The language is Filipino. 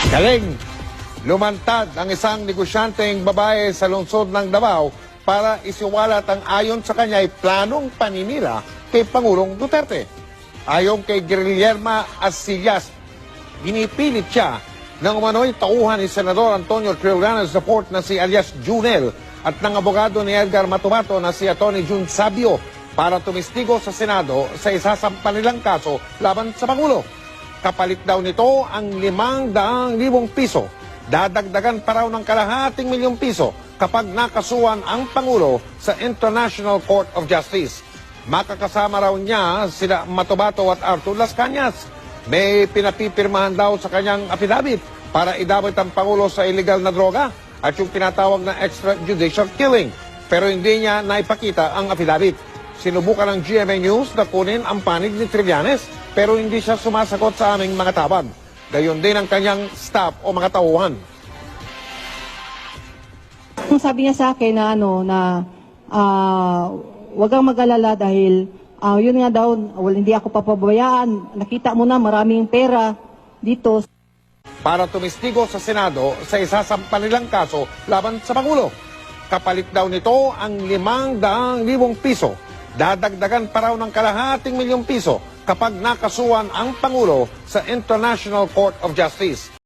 Galing! Lumantad ang isang negosyanteng babae sa lungsod ng Davao para isiwalat ang ayon sa kanya ay planong paninira kay Pangulong Duterte. Ayon kay Guillerma Asillas, ginipilit siya ng umano'y tauhan ni Senador Antonio Trillanes IV na si alias Junel at ng abogado ni Edgar Matumato na si Atty. Jun Sabio para tumistigo sa Senado sa isasampa nilang kaso laban sa Pangulo. Kapalit daw nito ang 500,000 piso. Dadagdagan pa raw ng kalahating milyong piso kapag nakasuhan ang Pangulo sa International Court of Justice. Makakasama raw niya sila Matubato at Arthur Las Cañas. May pinapipirmahan daw sa kanyang affidavit para idamit ang Pangulo sa illegal na droga at yung tinatawag na extrajudicial killing. Pero hindi niya naipakita ang affidavit. Sinubukan ng GMA News na kunin ang panig ni Trillanes pero hindi siya sumasagot sa aming mga tawag. Gayon din ang kanyang staff o mga tauhan. Sabi niya sa akin na wag kang mag-alala dahil yun nga daw, hindi ako papabayaan. Nakita mo na maraming pera dito. Para tumistigo sa Senado sa isasampa nilang kaso laban sa Pangulo. Kapalit daw nito ang 500,000 piso. Dadagdagan pa raw ng kalahating milyong piso kapag nakasuhan ang Pangulo sa International Court of Justice.